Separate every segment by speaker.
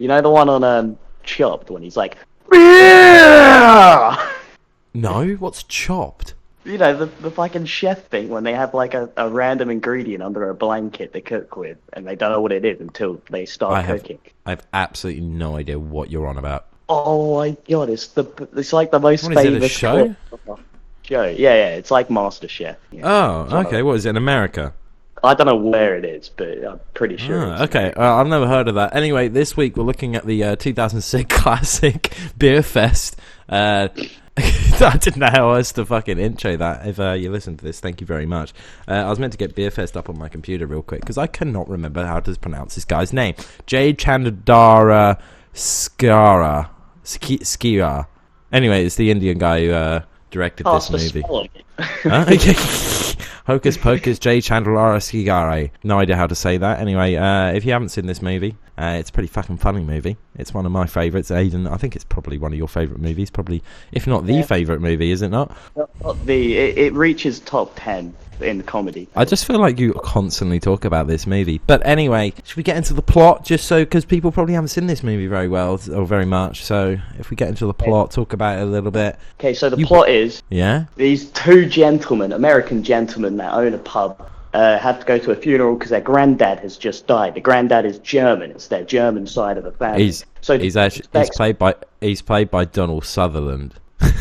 Speaker 1: You know the one on Chopped when he's like, beer!
Speaker 2: No, what's Chopped?
Speaker 1: You know, the fucking chef thing when they have like a random ingredient under a blanket they cook with, and they don't know what it is until they start cooking.
Speaker 2: I have absolutely no idea what you're on about.
Speaker 1: Oh my god, it's like the most famous.
Speaker 2: Is it a show?
Speaker 1: Show, yeah, it's like MasterChef. Yeah.
Speaker 2: Oh, okay. What is it in America?
Speaker 1: I don't know where it is, but I'm pretty sure.
Speaker 2: Okay, I've never heard of that. Anyway, this week we're looking at the 2006 classic Beerfest. I didn't know how else to fucking intro that. If you listen to this, thank you very much. I was meant to get Beerfest up on my computer real quick because I cannot remember how to pronounce this guy's name. J. Chandara Skira. Anyway, it's the Indian guy who directed this movie. Hocus Pocus, J. Chandlara Skigare. No idea how to say that. Anyway, if you haven't seen this movie, it's a pretty fucking funny movie. It's one of my favourites. Aiden, I think it's probably one of your favourite movies. Probably, if not the favourite movie, is it not?
Speaker 1: It reaches top 10 in comedy.
Speaker 2: I just feel like you constantly talk about this movie. But anyway, should we get into the plot? Just so, because people probably haven't seen this movie very well or very much. So if we get into the plot, talk about it a little bit.
Speaker 1: Okay, so the plot is these two gentlemen, American gentlemen that own a pub, have to go to a funeral because their granddad has just died. The granddad is German. It's their German side of the family. He's
Speaker 2: played by Donald Sutherland.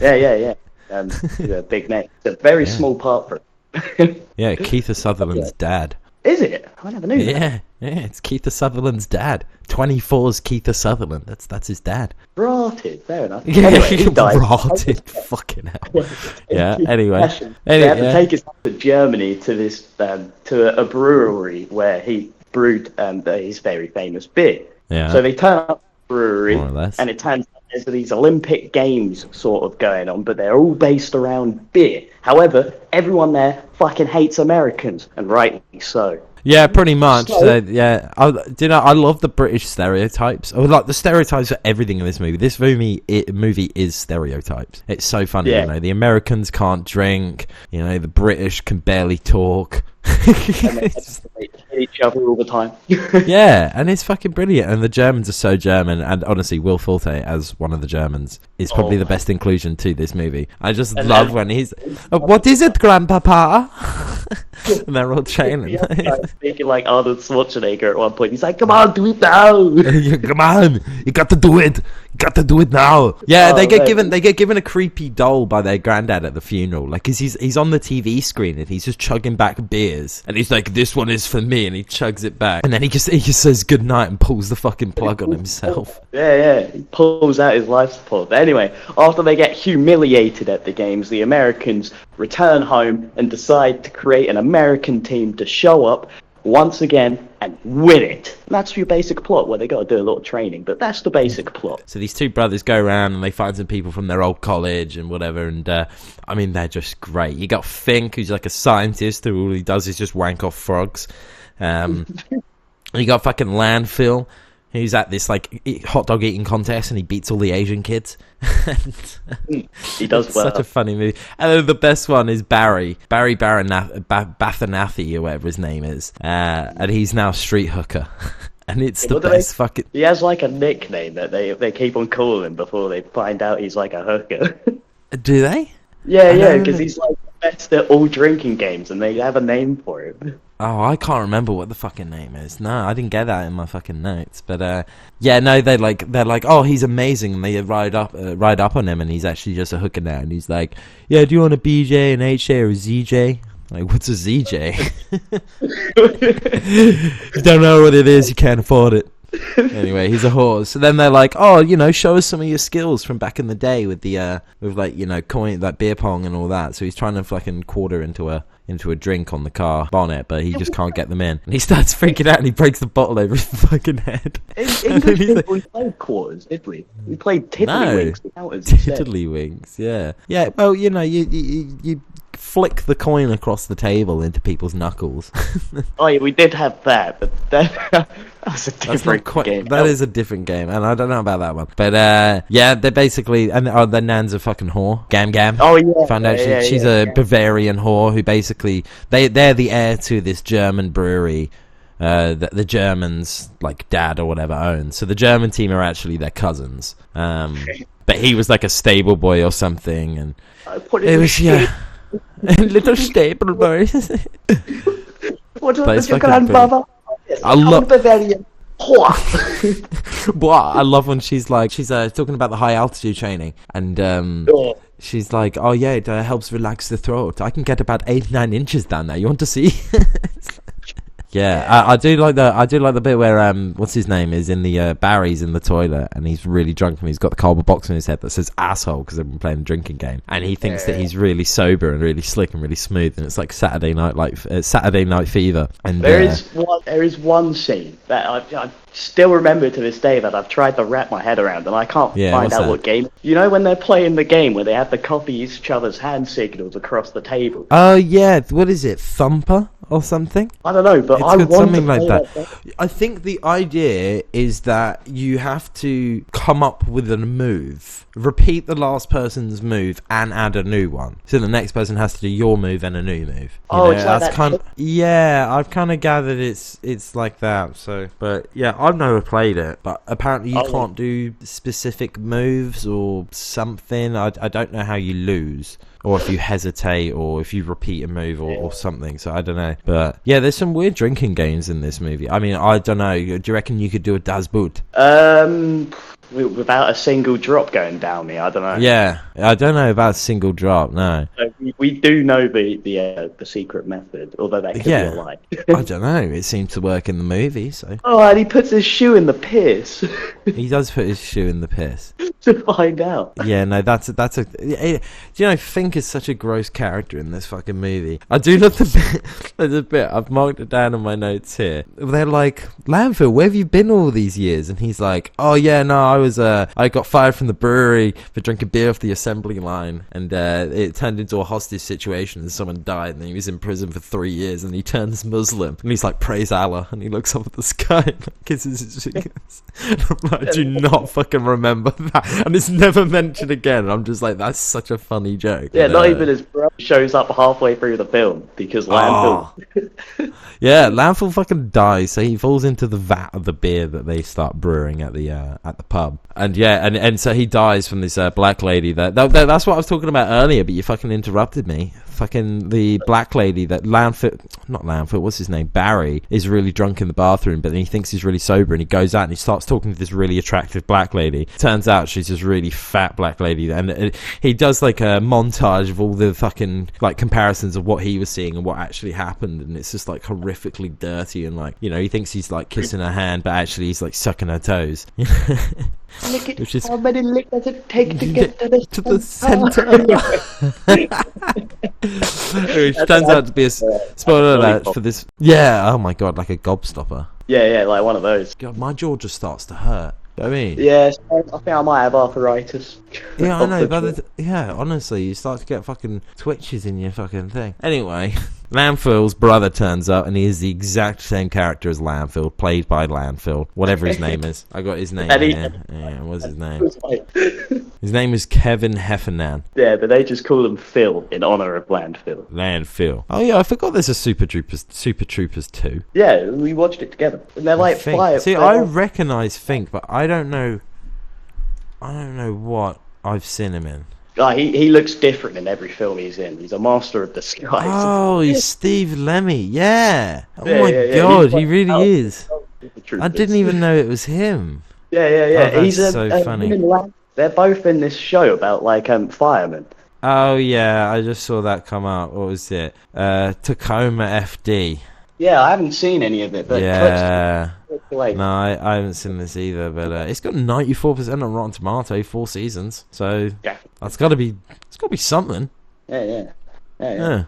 Speaker 1: Yeah. He's a big name. It's a very small part for him.
Speaker 2: Yeah, Keith Sutherland's dad.
Speaker 1: Is it? I never knew that.
Speaker 2: Yeah, it's Keith Sutherland's dad. 24's Keith Sutherland. That's his dad.
Speaker 1: Rotted, fair enough.
Speaker 2: Yeah,
Speaker 1: anyway, he died.
Speaker 2: Rotted. Fucking hell. Yeah. Anyway,
Speaker 1: they had to take his son to Germany to this to a brewery where he brewed his very famous beer.
Speaker 2: Yeah.
Speaker 1: So they turn up to the brewery,
Speaker 2: more or less,
Speaker 1: and it turns out there's these Olympic Games sort of going on, but they're all based around beer. However, everyone there fucking hates Americans, and rightly so.
Speaker 2: Yeah, pretty much. I love the British stereotypes. I like the stereotypes for everything in this movie. This movie is stereotypes. It's so funny.
Speaker 1: Yeah.
Speaker 2: You know, the Americans can't drink. You know, the British can barely talk.
Speaker 1: And they hate each other all the time.
Speaker 2: Yeah, and it's fucking brilliant. And the Germans are so German. And honestly, Will Forte as one of the Germans is probably the best inclusion to this movie. I just love when he's, what is it, Grandpapa? And they're all training.
Speaker 1: Speaking like Arnold Schwarzenegger at one point. He's like, come on, do it now.
Speaker 2: Come on, you got to do it. You got to do it now. Yeah, they get given a creepy doll by their granddad at the funeral. Like, 'cause he's on the TV screen and he's just chugging back beers. And he's like, this one is for me. And he chugs it back. And then he just says goodnight and pulls the fucking plug on himself.
Speaker 1: Yeah. He pulls out his life support. But anyway, after they get humiliated at the games, the Americans return home and decide to create an American team to show up once again and win it. And that's your basic plot, where they got to do a lot of training, but that's the basic plot.
Speaker 2: So these two brothers go around and they find some people from their old college and whatever, and I mean, they're just great. You got Fink, who's like a scientist who all he does is just wank off frogs. You got fucking Landfill, who's at this like hot dog eating contest and he beats all the Asian kids.
Speaker 1: He does well.
Speaker 2: Such a funny movie. And then the best one is Barry Bathanathi or whatever his name is, and he's now street hooker. And it's the best fucking.
Speaker 1: He has like a nickname that they keep on calling him before they find out he's like a hooker.
Speaker 2: Do they?
Speaker 1: Yeah, because he's like the best at all drinking games, and they have a name for him.
Speaker 2: Oh, I can't remember what the fucking name is. No, I didn't get that in my fucking notes. But yeah, no, they're like, oh, he's amazing, and they ride up on him, and he's actually just a hooker now, and he's like, yeah, do you want a BJ, an HJ, or a ZJ? Like, what's a ZJ? You don't know what it is, you can't afford it. Anyway, he's a horse. So then they're like, oh, show us some of your skills from back in the day with the with like, coin, like beer pong and all that. So he's trying to fucking quarter into a drink on the car bonnet, but he just can't get them in. And he starts freaking out and he breaks the bottle over his fucking head.
Speaker 1: We played quarters, did we? We played tiddlywinks.
Speaker 2: Tiddlywinks, yeah. Yeah, well, you flick the coin across the table into people's knuckles.
Speaker 1: Oh yeah, we did have that, but that was a different game.
Speaker 2: That is a different game, and I don't know about that one. But yeah, they're basically, and their nan's a fucking whore. Gam Gam.
Speaker 1: Oh yeah.
Speaker 2: She's a Bavarian whore who basically they're the heir to this German brewery, that the Germans, like dad or whatever, own. So the German team are actually their cousins. But he was like a stable boy or something, and it was little stable boy.
Speaker 1: What
Speaker 2: But it's
Speaker 1: was your
Speaker 2: fucking
Speaker 1: grandmother? Yes,
Speaker 2: I love-
Speaker 1: Bavarian.
Speaker 2: Well, I love when she's talking about the high altitude training, and she's like, "Oh yeah, it helps relax the throat. I can get about 8-9 inches down there. You want to see?" Yeah, I do like the bit where what's his name is in the Barry's in the toilet, and he's really drunk, and he's got the cardboard box on his head that says asshole because they've been playing a drinking game, and he thinks that he's really sober and really slick and really smooth, and it's like Saturday Night Fever. And
Speaker 1: there is one scene that I still remember to this day that I've tried to wrap my head around, and I can't find out what game. You know when they're playing the game where they have to copy each other's hand signals across the table?
Speaker 2: Oh yeah, what is it, Thumper or something?
Speaker 1: I don't know, but I want
Speaker 2: something like
Speaker 1: play
Speaker 2: that. I think the idea is that you have to come up with a move, repeat the last person's move, and add a new one. So the next person has to do your move and a new move.
Speaker 1: It's like that.
Speaker 2: Yeah, I've kind of gathered it's like that. So, but yeah, I've never played it. But apparently you can't do specific moves or something. I don't know how you lose, or if you hesitate, or if you repeat a move, or something. So I don't know. But yeah, there's some weird drinking games in this movie. I mean, I don't know. Do you reckon you could do a Das Boot?
Speaker 1: Without a single drop going down me, I don't know.
Speaker 2: Yeah, I don't know about a single drop. No,
Speaker 1: we do know the secret method, although that could be a lie.
Speaker 2: I don't know. It seemed to work in the movie. So
Speaker 1: and he puts his shoe in the piss.
Speaker 2: He does put his shoe in the piss
Speaker 1: to find out.
Speaker 2: Yeah, no, that's a. Do you know, Fink is such a gross character in this fucking movie. I do love the bit. There's a bit I've marked it down in my notes here. They're like, Landfill, where have you been all these years? And he's like, oh yeah, no, I got fired from the brewery for drinking beer off the assembly line, and it turned into a hostage situation, and someone died, and he was in prison for 3 years, and he turns Muslim, and he's like, praise Allah, and he looks up at the sky and kisses his fingers. I do not fucking remember that, and it's never mentioned again. And I'm just like, that's such a funny joke.
Speaker 1: Yeah, not even his brother shows up halfway through the film because Landfill.
Speaker 2: Yeah, Landfill fucking dies, so he falls into the vat of the beer that they start brewing at the pub, and and so he dies from this black lady. That's what I was talking about earlier, but you fucking interrupted me. Fucking the black lady that not Landfill, what's his name? Barry is really drunk in the bathroom, but then he thinks he's really sober, and he goes out and he starts talking to this really attractive black lady. Turns out she's this really fat black lady, and he does like a montage of all the fucking like comparisons of what he was seeing and what actually happened, and it's just like horrifically dirty, and like, you know, he thinks he's like kissing her hand, but actually he's like sucking her toes.
Speaker 1: How many licks does it take to get to the
Speaker 2: center? Which turns out to be a spoiler alert for this. Yeah, oh my god, like a gobstopper.
Speaker 1: Yeah, like one of those.
Speaker 2: God, my jaw just starts to hurt. You know what I mean?
Speaker 1: Yeah, I think I might have arthritis.
Speaker 2: Yeah, I know, but honestly, you start to get fucking twitches in your fucking thing. Anyway, Landfill's brother turns up, and he is the exact same character as Landfill, played by Landfill, whatever his name is. I got his name here. Yeah, what's his name? His name is Kevin Heffernan.
Speaker 1: Yeah, but they just call him Phil in honor of Landfill.
Speaker 2: Landfill. Oh yeah, I forgot there's a Super Troopers 2.
Speaker 1: Yeah, we watched it together. And they're like five.
Speaker 2: See, I recognise Fink, but I don't know what I've seen him in.
Speaker 1: He looks different in every film he's in. He's a master of disguise.
Speaker 2: Oh, he's Steve Lemmy. Yeah. Oh my god, he really is. I didn't even know it was him.
Speaker 1: Yeah.
Speaker 2: Oh, he's so funny.
Speaker 1: They're both in this show about like firemen.
Speaker 2: Oh yeah, I just saw that come out. What was it? Tacoma FD.
Speaker 1: Yeah, I haven't seen any of it, but
Speaker 2: yeah. No, I haven't seen this either, but it's got 94% on Rotten Tomato, 4 seasons. So
Speaker 1: yeah,
Speaker 2: it's got to be something.
Speaker 1: Yeah.
Speaker 2: Yeah,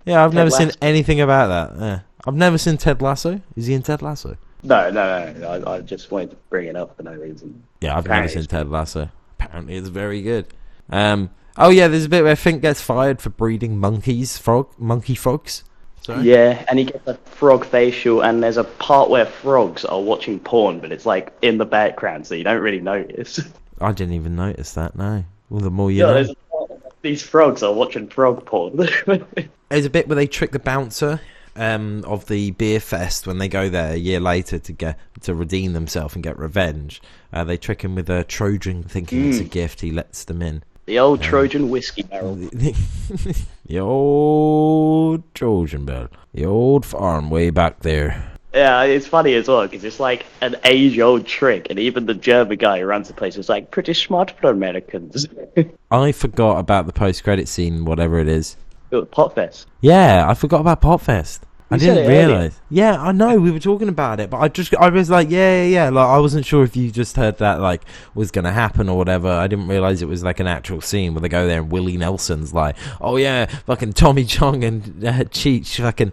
Speaker 2: I've never seen anything about that. Yeah. I've never seen Ted Lasso. Is he in Ted Lasso?
Speaker 1: No. I just wanted to bring it up for no reason.
Speaker 2: Yeah, I've never seen Ted Lasso. Apparently, it's very good. Oh yeah, there's a bit where Fink gets fired for breeding monkey frogs. Sorry?
Speaker 1: Yeah, and he gets a frog facial, and there's a part where frogs are watching porn, but it's like in the background, so you don't really notice.
Speaker 2: I didn't even notice that. No. Well, the more you know.
Speaker 1: There's a part where these frogs are watching frog porn.
Speaker 2: There's a bit where they trick the bouncer of the Beerfest when they go there a year later to redeem themselves and get revenge. They trick him with a Trojan, thinking it's a gift. He lets them in.
Speaker 1: The old Trojan whiskey barrel.
Speaker 2: The old Trojan barrel. The old farm way back there.
Speaker 1: Yeah, it's funny as well, because it's like an age-old trick, and even the German guy who runs the place is like, pretty smart for Americans.
Speaker 2: I forgot about the post-credit scene, whatever it is.
Speaker 1: Potfest.
Speaker 2: Yeah, I forgot about Potfest. I
Speaker 1: You said
Speaker 2: didn't
Speaker 1: it earlier.
Speaker 2: realise. Yeah, I know, we were talking about it, but I was like, yeah. Like, I wasn't sure if you just heard that, like, was going to happen or whatever. I didn't realise it was, like, an actual scene where they go there and Willie Nelson's like, oh yeah, fucking Tommy Chong and Cheech,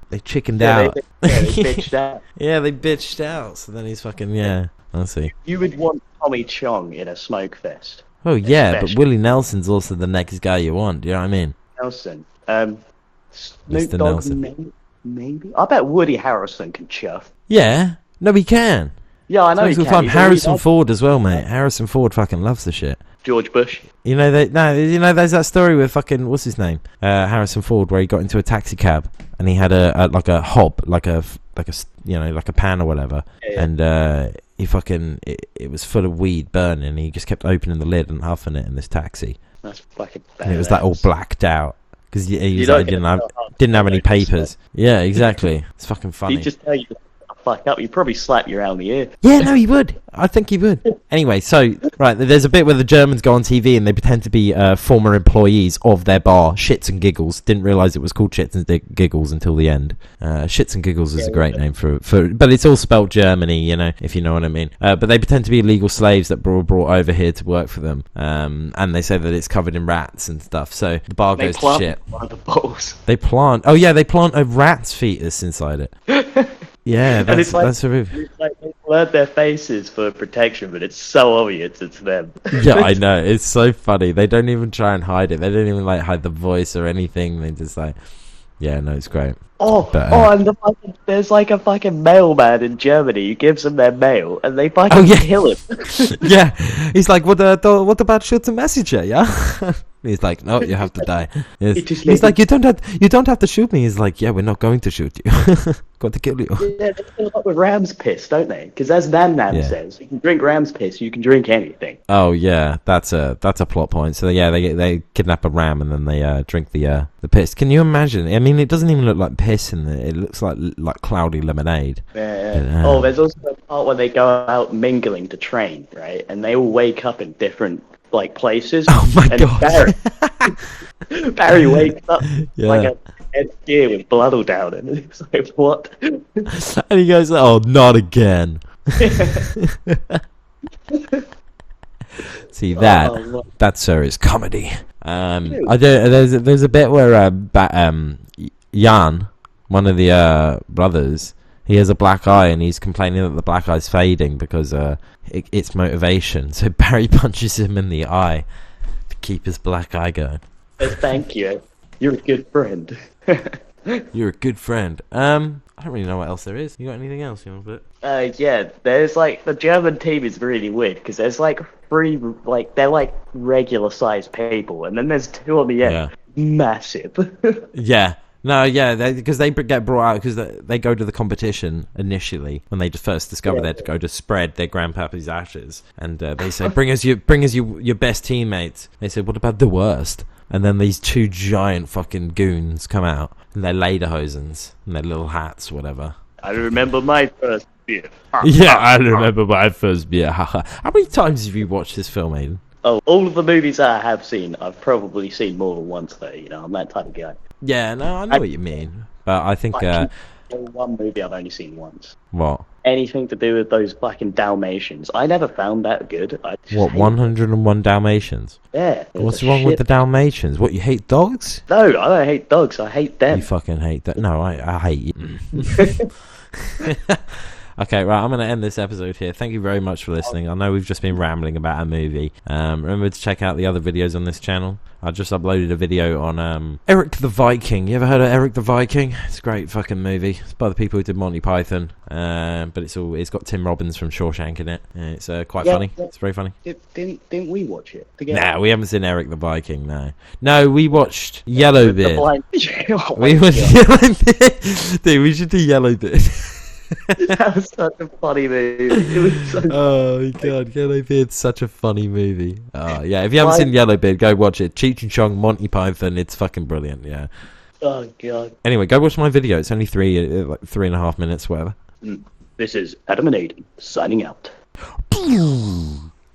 Speaker 2: they chickened out.
Speaker 1: They bitched out.
Speaker 2: Yeah, they bitched out. So then he's fucking, I see.
Speaker 1: You would want Tommy Chong in a smoke fest.
Speaker 2: Oh, yeah, but
Speaker 1: Especially
Speaker 2: Willie Nelson's also the next guy you want. Do you know what I mean?
Speaker 1: Nelson. Snoop
Speaker 2: Mr.
Speaker 1: Dogg,
Speaker 2: Nelson.
Speaker 1: maybe? I bet Woody Harrelson can chuff.
Speaker 2: Yeah. No, he can.
Speaker 1: Yeah, I know he
Speaker 2: So
Speaker 1: can. He's
Speaker 2: Harrison
Speaker 1: always-
Speaker 2: Ford as well, mate. Harrison Ford fucking loves the shit.
Speaker 1: George Bush.
Speaker 2: There's that story with fucking, what's his name? Harrison Ford, where he got into a taxi cab and he had a hob, like a pan or whatever.
Speaker 1: Yeah.
Speaker 2: And he fucking, it was full of weed burning, and he just kept opening the lid and huffing it in this taxi.
Speaker 1: That's fucking bad.
Speaker 2: And it was like all blacked out. Because he
Speaker 1: You
Speaker 2: was
Speaker 1: don't
Speaker 2: like,
Speaker 1: get
Speaker 2: didn't have any
Speaker 1: to smell.
Speaker 2: papers. Yeah, exactly. It's fucking funny.
Speaker 1: He'd just tell you to fuck up. He'd probably slap you around the ear.
Speaker 2: Yeah, no, he would. I think he would. Anyway, so, right, there's a bit where the Germans go on TV and they pretend to be former employees of their bar, Shits and Giggles. Didn't realise it was called Shits and Giggles until the end. Shits and Giggles is a great name for, but it's all spelt Germany, if you know what I mean. But they pretend to be illegal slaves that were brought over here to work for them. And they say that it's covered in rats and stuff. So the bar
Speaker 1: They
Speaker 2: goes to
Speaker 1: plant
Speaker 2: shit.
Speaker 1: one of the bottles.
Speaker 2: They plant a rat's fetus inside it. Yeah,
Speaker 1: And it's like,
Speaker 2: that's a roof.
Speaker 1: it's like they blurred their faces for protection, but it's so obvious it's them.
Speaker 2: Yeah, I know. It's so funny. They don't even try and hide it. They don't even hide the voice or anything. They just yeah, no, it's great.
Speaker 1: And there's like a fucking mailman in Germany who gives them their mail, and they fucking kill him.
Speaker 2: Yeah, he's like, what about shoot a messenger? Yeah. He's like, no, you have to die. Yes. He's like, you don't have to shoot me. He's like, yeah, we're not going to shoot you. Got to kill you.
Speaker 1: Yeah, they fill up with ram's piss, don't they? Because as Nam says, you can drink ram's piss, you can drink anything.
Speaker 2: Oh yeah, that's a plot point. So yeah, they kidnap a ram and then they drink the piss. Can you imagine? I mean, it doesn't even look like piss in there. It looks like cloudy lemonade.
Speaker 1: Yeah.
Speaker 2: But,
Speaker 1: there's also a part where they go out mingling to train, right? And they all wake up in different places.
Speaker 2: Oh my
Speaker 1: and
Speaker 2: god!
Speaker 1: Barry wakes up
Speaker 2: Yeah.
Speaker 1: like a head gear with blood all down it. And it's like, what?
Speaker 2: And he goes, "Oh, not again." See that, sir, is comedy. There's a bit where Jan, one of the brothers, he has a black eye and he's complaining that the black eye's fading because it's motivation. So Barry punches him in the eye to keep his black eye going.
Speaker 1: Thank you. You're a good friend.
Speaker 2: You're a good friend. I don't really know what else there is. You got anything else you want to put?
Speaker 1: Yeah, there's the German team is really weird because there's three, they're regular sized people, and then there's two on the end.
Speaker 2: Yeah.
Speaker 1: Massive.
Speaker 2: Yeah. No, yeah, because they get brought out because they go to the competition initially when they first discover they're to go to spread their grandpappy's ashes, and they say, "Bring us your best teammates." They say, "What about the worst?" And then these two giant fucking goons come out in their lederhosens and their little hats, whatever.
Speaker 1: I remember my first beer.
Speaker 2: Yeah, I remember my first beer. How many times have you watched this film, Aiden?
Speaker 1: Oh, all of the movies I have seen, I've probably seen more than once though, I'm that type of guy.
Speaker 2: Yeah, no, I know what you mean. But I think...
Speaker 1: one movie I've only seen once.
Speaker 2: What?
Speaker 1: Anything to do with those fucking Dalmatians. I never found that good.
Speaker 2: What, 101 Dalmatians?
Speaker 1: Yeah.
Speaker 2: What's wrong with the Dalmatians? What, you hate dogs?
Speaker 1: No, I don't hate dogs. I hate them.
Speaker 2: You fucking hate that. No, I hate you. Okay, right, I'm going to end this episode here. Thank you very much for listening. I know we've just been rambling about a movie. Remember to check out the other videos on this channel. I just uploaded a video on Eric the Viking. You ever heard of Eric the Viking? It's a great fucking movie. It's by the people who did Monty Python, but it's got Tim Robbins from Shawshank in it. It's quite funny. Yeah. It's very funny.
Speaker 1: Didn't we watch it together?
Speaker 2: Nah, we haven't seen Eric the Viking. No, we watched Yellowbeard. We watched Yellowbeard. Dude, we should do Yellowbeard.
Speaker 1: That was such a funny movie. It was so
Speaker 2: oh my god, Yellowbeard's such a funny movie. Yeah, if you haven't seen Yellowbeard, go watch it. Cheech and Chong, Monty Python, it's fucking brilliant. Yeah.
Speaker 1: Oh god.
Speaker 2: Anyway, go watch my video. It's only 3.5 minutes, whatever.
Speaker 1: This is Adam and Aiden signing out.